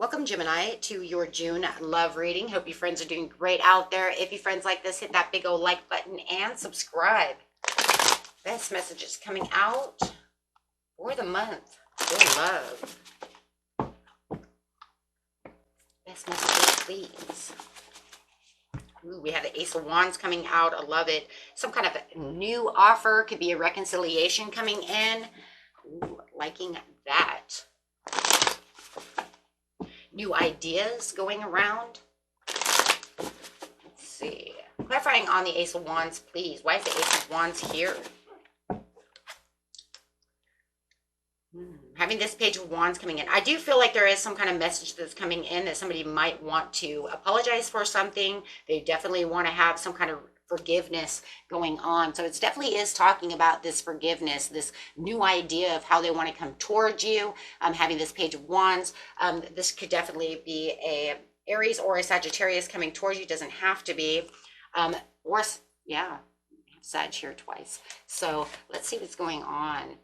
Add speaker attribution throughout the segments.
Speaker 1: Welcome, Gemini, to your June love reading. Hope you friends are doing great out there. If you friends like this, hit that big old like button and subscribe. Best messages coming out for the month for love. Best messages, please. Ooh, we have the Ace of Wands coming out. I love it. Some kind of new offer. Could be a reconciliation coming in. Ooh, liking that. New ideas going around. Let's see. Clarifying on the Ace of Wands, please. Why is the Ace of Wands here? Having this Page of Wands coming in. I do feel like there is some kind of message that's coming in that somebody might want to apologize for something. They definitely want to have some kind of forgiveness going on. So it definitely is talking about this forgiveness, this new idea of how they want to come towards you. Having this Page of Wands, this could definitely be a Aries or a Sagittarius coming towards you. Doesn't have to be, or yeah, Sag here twice. So let's see what's going on.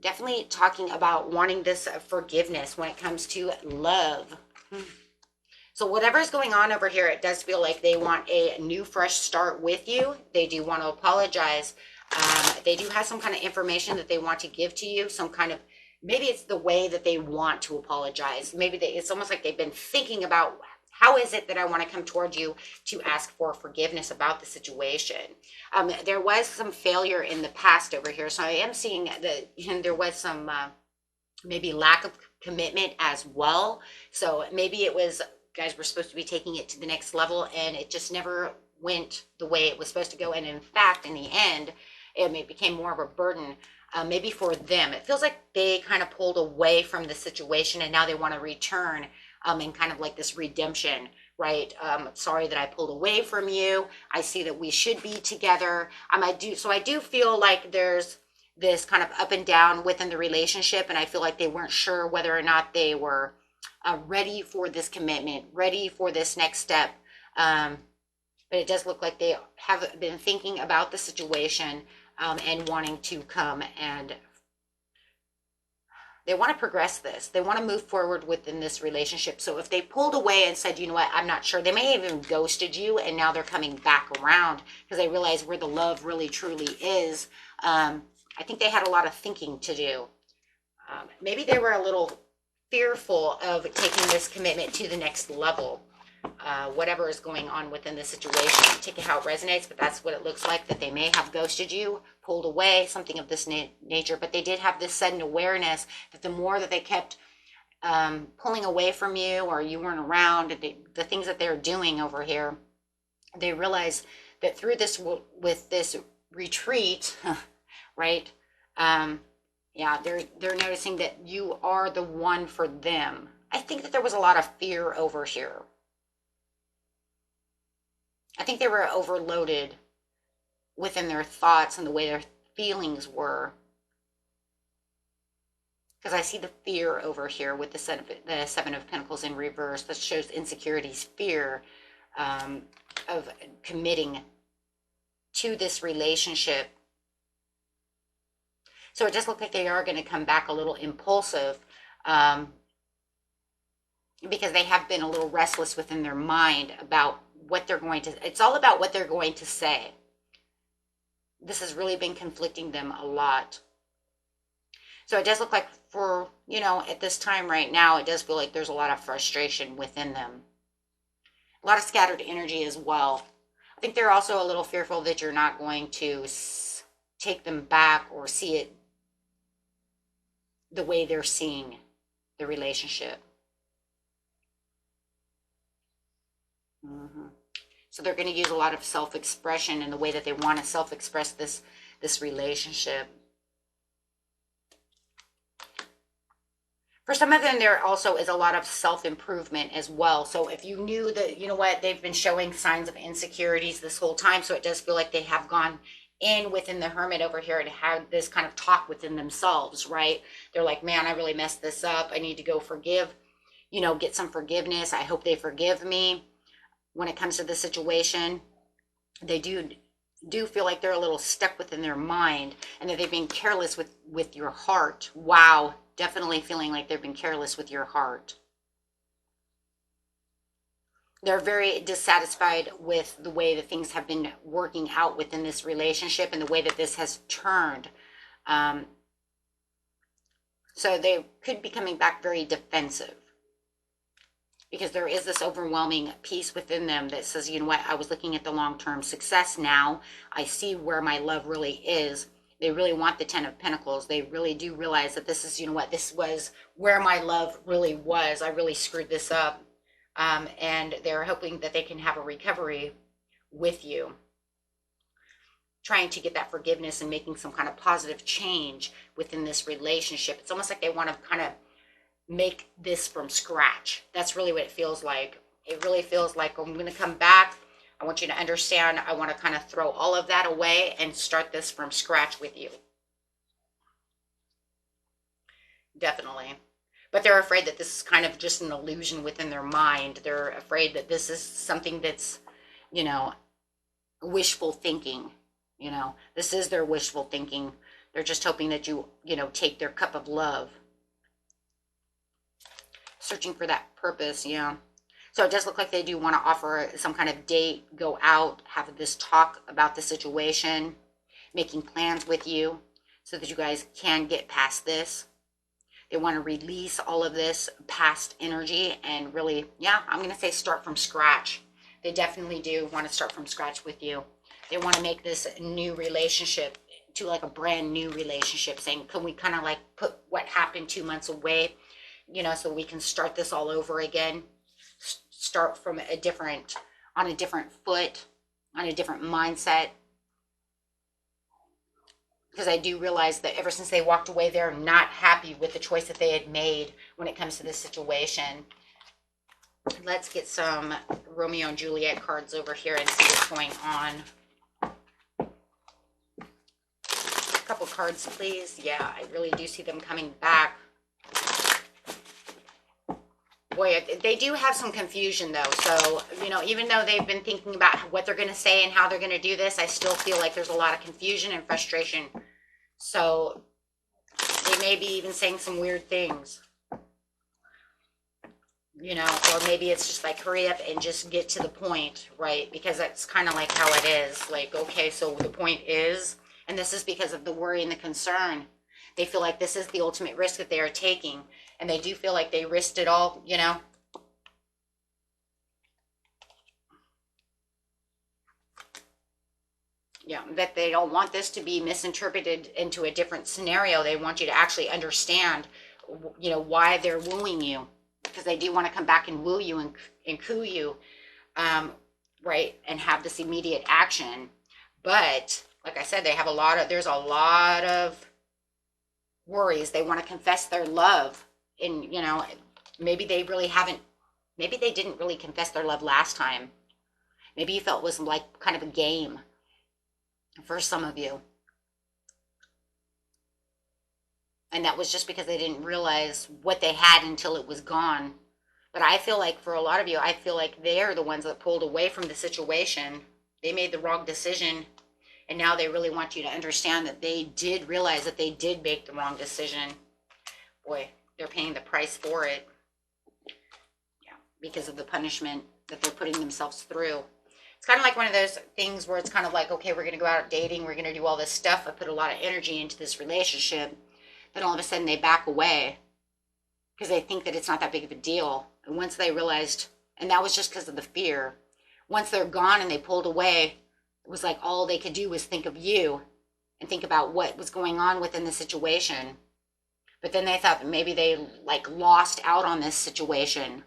Speaker 1: Definitely talking about wanting this forgiveness when it comes to love. So whatever's going on over here, it does feel like they want a new, fresh start with you. They do want to apologize. They do have some kind of information that they want to give to you. Some kind of, maybe it's the way that they want to apologize. Maybe it's almost like they've been thinking about, how is it that I want to come towards you to ask for forgiveness about the situation? There was some failure in the past over here. So I am seeing that there was some maybe lack of commitment as well. So maybe it was, guys were supposed to be taking it to the next level and it just never went the way it was supposed to go. And in fact, in the end, it became more of a burden, maybe for them. It feels like they kind of pulled away from the situation and now they want to return in kind of like this redemption, right? Sorry that I pulled away from you. I see that we should be together. I do feel like there's this kind of up and down within the relationship. And I feel like they weren't sure whether or not they were ready for this commitment, ready for this next step. But it does look like they have been thinking about the situation and wanting to come and they want to progress this. They want to move forward within this relationship. So if they pulled away and said, you know what, I'm not sure, they may have even ghosted you and now they're coming back around because they realize where the love really truly is. I think they had a lot of thinking to do. Maybe they were a little fearful of taking this commitment to the next level. Whatever is going on within the situation, take it how it resonates, but that's what it looks like, that they may have ghosted you, pulled away, something of this nature. But they did have this sudden awareness that the more that they kept pulling away from you or you weren't around, the things that they're doing over here, they realized that through this, with this retreat, right? Yeah, they're noticing that you are the one for them. I think that there was a lot of fear over here. I think they were overloaded within their thoughts and the way their feelings were. Because I see the fear over here with the Seven of Pentacles in reverse. That shows insecurities, fear of committing to this relationship. So it does look like they are going to come back a little impulsive because they have been a little restless within their mind about what they're going to, it's all about what they're going to say. This has really been conflicting them a lot. So it does look like for, at this time right now, it does feel like there's a lot of frustration within them. A lot of scattered energy as well. I think they're also a little fearful that you're not going to take them back or see it the way they're seeing the relationship. So they're going to use a lot of self-expression in the way that they want to self-express this relationship. For some of them, there also is a lot of self-improvement as well. So if you knew that, you know what, they've been showing signs of insecurities this whole time. So it does feel like they have gone in within the Hermit over here and had this kind of talk within themselves, right? They're like, man, I really messed this up. I need to go forgive, get some forgiveness. I hope they forgive me. When it comes to the situation, they do feel like they're a little stuck within their mind and that they've been careless with your heart. Wow, definitely feeling like they've been careless with your heart. They're very dissatisfied with the way that things have been working out within this relationship and the way that this has turned. So they could be coming back very defensive, because there is this overwhelming piece within them that says, you know what, I was looking at the long-term success. Now I see where my love really is. They really want the 10 of Pentacles. They really do realize that this is, you know what, this was where my love really was. I really screwed this up. And they're hoping that they can have a recovery with you, trying to get that forgiveness and making some kind of positive change within this relationship. It's almost like they want to kind of make this from scratch. That's really what it feels like. It really feels like, I'm going to come back. I want you to understand. I want to kind of throw all of that away and start this from scratch with you. Definitely. But they're afraid that this is kind of just an illusion within their mind. They're afraid that this is something that's, you know, wishful thinking. You know, this is their wishful thinking. They're just hoping that you know, take their cup of love. Searching for that purpose, yeah. So it does look like they do want to offer some kind of date, go out, have this talk about the situation, making plans with you so that you guys can get past this. They want to release all of this past energy and really, yeah, I'm going to say start from scratch. They definitely do want to start from scratch with you. They want to make this new relationship to like a brand new relationship, saying, can we kind of like put what happened 2 months away, you know, so we can start this all over again, start from a different, on a different foot, on a different mindset. Because I do realize that ever since they walked away, they're not happy with the choice that they had made when it comes to this situation. Let's get some Romeo and Juliet cards over here and see what's going on. A couple cards, please. Yeah, I really do see them coming back. Boy, they do have some confusion though. So, you know, even though they've been thinking about what they're going to say and how they're going to do this, I still feel like there's a lot of confusion and frustration. So they may be even saying some weird things, you know, or maybe it's just like, hurry up and just get to the point, right? Because that's kind of like how it is. Like, okay, so the point is, and this is because of the worry and the concern. They feel like this is the ultimate risk that they are taking. And they do feel like they risked it all, you know. Yeah, that they don't want this to be misinterpreted into a different scenario. They want you to actually understand, you know, why they're wooing you. Because they do want to come back and woo you and coo you, right, and have this immediate action. But, like I said, they have there's a lot of worries. They want to confess their love. And, you know, maybe they really haven't, maybe they didn't really confess their love last time. Maybe you felt it was like kind of a game for some of you. And that was just because they didn't realize what they had until it was gone. But I feel like for a lot of you, I feel like they're the ones that pulled away from the situation. They made the wrong decision. And now they really want you to understand that they did realize that they did make the wrong decision. Boy, they're paying the price for it. Yeah, because of the punishment that they're putting themselves through. It's kind of like one of those things where it's kind of like, okay, we're going to go out dating. We're going to do all this stuff. I put a lot of energy into this relationship. Then all of a sudden they back away because they think that it's not that big of a deal. And once they realized, and that was just because of the fear. Once they're gone and they pulled away, it was like all they could do was think of you and think about what was going on within the situation. But then they thought that maybe they like lost out on this situation.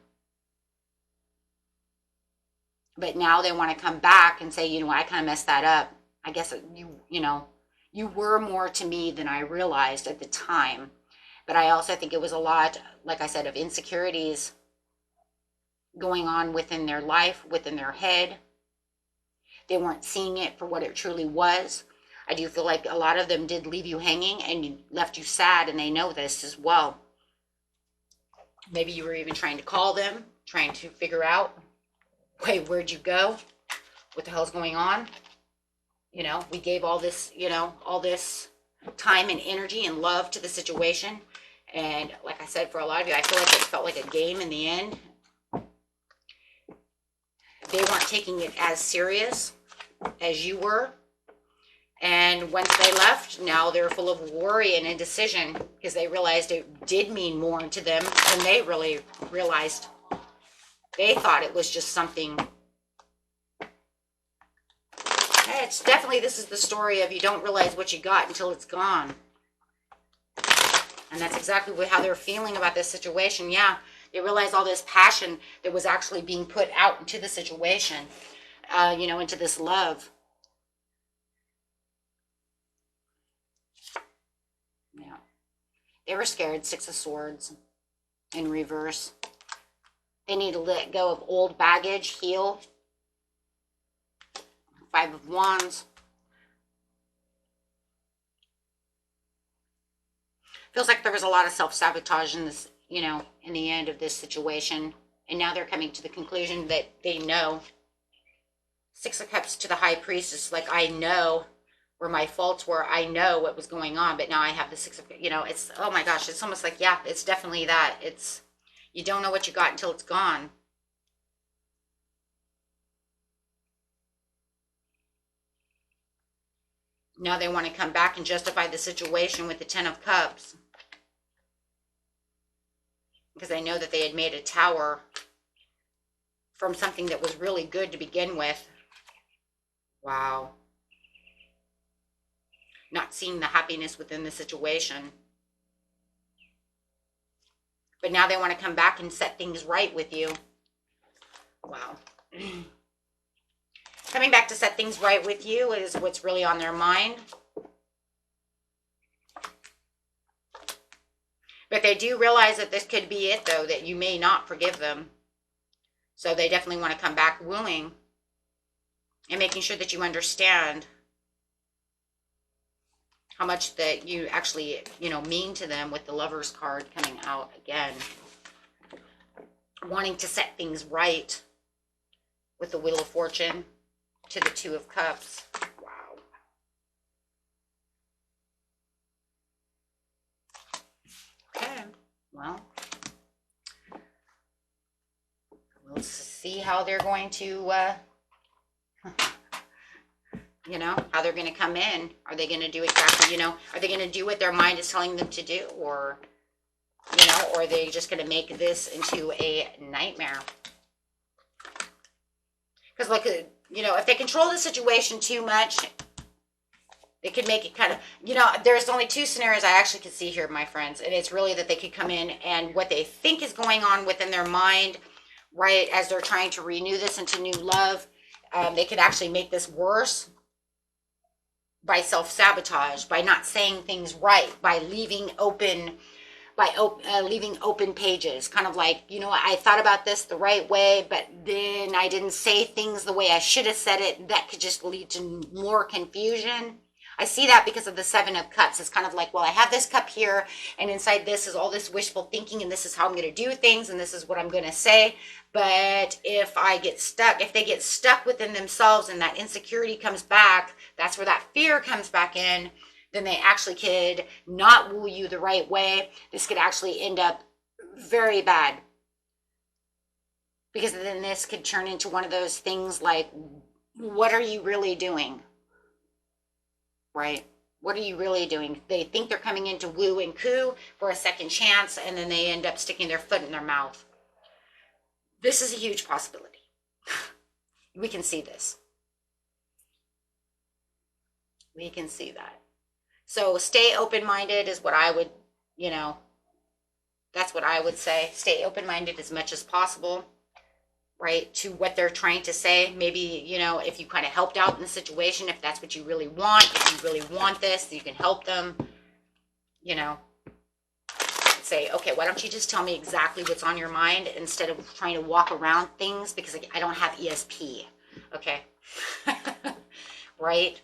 Speaker 1: But now they want to come back and say, you know, I kind of messed that up. I guess you know, you were more to me than I realized at the time. But I also think it was a lot, like I said, of insecurities going on within their life, within their head. They weren't seeing it for what it truly was. I do feel like a lot of them did leave you hanging and left you sad, and they know this as well. Maybe you were even trying to call them, trying to figure out, wait, where'd you go? What the hell's going on? You know, we gave all this, you know, all this time and energy and love to the situation. And like I said, for a lot of you, I feel like it felt like a game in the end. they weren't taking it as serious as you were. And once they left, now they're full of worry and indecision because they realized it did mean more to them than they really realized. They thought it was just something. It's definitely, this is the story of you don't realize what you got until it's gone. And that's exactly how they're feeling about this situation. Yeah, they realize all this passion that was actually being put out into the situation, you know, into this love. Yeah. They were scared. 6 of Swords in reverse. They need to let go of old baggage, heal. 5 of Wands. Feels like there was a lot of self-sabotage in this, you know, in the end of this situation. And now they're coming to the conclusion that they know. 6 of Cups to the High Priestess, like, I know where my faults were. I know what was going on, but now I have the 6 of, you know, it's, oh my gosh, it's almost like, yeah, it's definitely that. It's, you don't know what you got until it's gone. Now they want to come back and justify the situation with the 10 of Cups. Because they know that they had made a tower from something that was really good to begin with. Wow. Not seeing the happiness within the situation. But now they want to come back and set things right with you. Wow. Coming back to set things right with you is what's really on their mind. But they do realize that this could be it, though, that you may not forgive them. So they definitely want to come back wooing and making sure that you understand how much that you actually, you know, mean to them with the Lover's card coming out again. Wanting to set things right with the Wheel of Fortune to the 2 of Cups. Wow. Okay, well, we'll see how they're going to, you know, how they're going to come in. Are they going to do exactly, you know, are they going to do what their mind is telling them to do? Or, you know, or are they just going to make this into a nightmare? Because, like, you know, if they control the situation too much, they could make it kind of, you know, there's only 2 scenarios I actually could see here, my friends. And it's really that they could come in and what they think is going on within their mind, right, as they're trying to renew this into new love, they could actually make this worse by self-sabotage, by not saying things right, by leaving open, leaving open pages, kind of like, you know, I thought about this the right way, but then I didn't say things the way I should have said it. That could just lead to more confusion. I see that because of the 7 of Cups. It's kind of like, well, I have this cup here, and inside this is all this wishful thinking, and this is how I'm going to do things, and this is what I'm going to say. But if I get stuck, if they get stuck within themselves and that insecurity comes back, that's where that fear comes back in, then they actually could not woo you the right way. This could actually end up very bad. Because then this could turn into one of those things like, what are you really doing? Right? What are you really doing? They think they're coming in to woo and coo for a second chance, and then they end up sticking their foot in their mouth. This is a huge possibility. We can see this. We can see that. So stay open-minded is what I would, you know, that's what I would say. Stay open-minded as much as possible, right, to what they're trying to say. Maybe, you know, if you kind of helped out in the situation, if that's what you really want, if you really want this, you can help them, you know, say, okay, why don't you just tell me exactly what's on your mind instead of trying to walk around things, because I don't have ESP, okay? Right?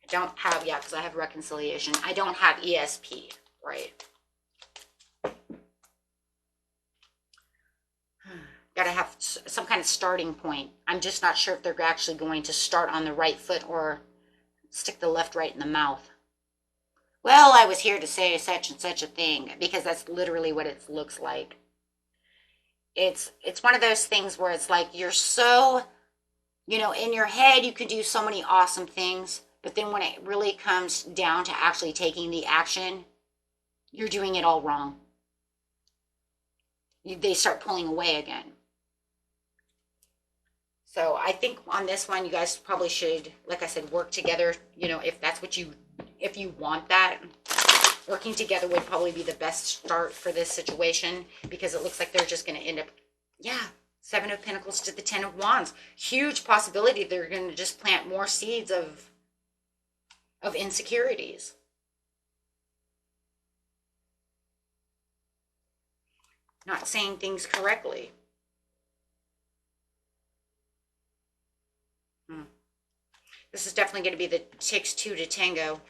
Speaker 1: I don't have, yeah, because I have reconciliation. I don't have ESP, right? Got to have some kind of starting point. I'm just not sure if they're actually going to start on the right foot or stick the left right in the mouth. Well, I was here to say such and such a thing, because that's literally what it looks like. It's one of those things where it's like you're so, in your head you can do so many awesome things, but then when it really comes down to actually taking the action, you're doing it all wrong. They start pulling away again. So I think on this one, you guys probably should, like I said, work together. If that's if you want that, working together would probably be the best start for this situation, because it looks like they're just going to end up, yeah, Seven of Pentacles to the Ten of Wands. Huge possibility they're going to just plant more seeds of insecurities. Not saying things correctly. This is definitely going to be the takes two to tango.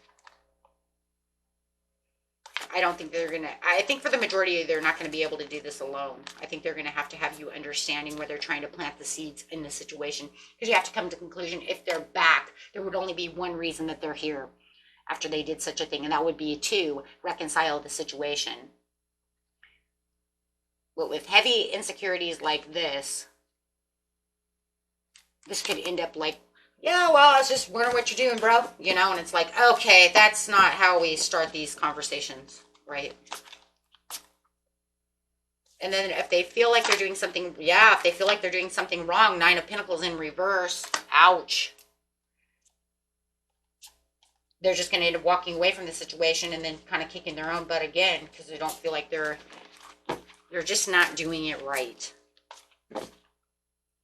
Speaker 1: I don't think they're going to, I think for the majority, they're not going to be able to do this alone. I think they're going to have you understanding where they're trying to plant the seeds in this situation. Because you have to come to the conclusion, if they're back, there would only be one reason that they're here after they did such a thing. And that would be to reconcile the situation. But with heavy insecurities like this could end up like, yeah, well, I was just wondering what you're doing, bro. And it's like, okay, that's not how we start these conversations, right? And then if they feel like they're doing something, if they feel like they're doing something wrong, Nine of Pentacles in reverse, ouch. They're just going to end up walking away from the situation and then kind of kicking their own butt again, because they don't feel like they're just not doing it right.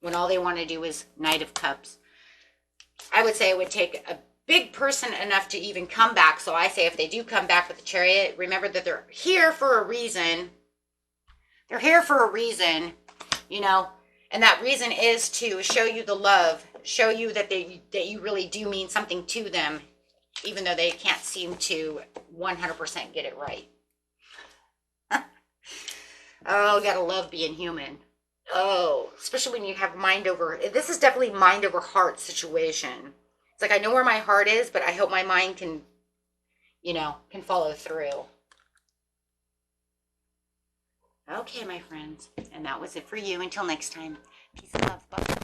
Speaker 1: When all they want to do is Knight of Cups. I would say it would take a big person enough to even come back. So I say if they do come back with the Chariot, remember that they're here for a reason. They're here for a reason, and that reason is to show you the love, show you that you really do mean something to them, even though they can't seem to 100% get it right. Oh, gotta love being human. Oh, especially when you have this is definitely mind over heart situation. It's like, I know where my heart is, but I hope my mind can follow through. Okay, my friends. And that was it for you. Until next time. Peace and love. Bye.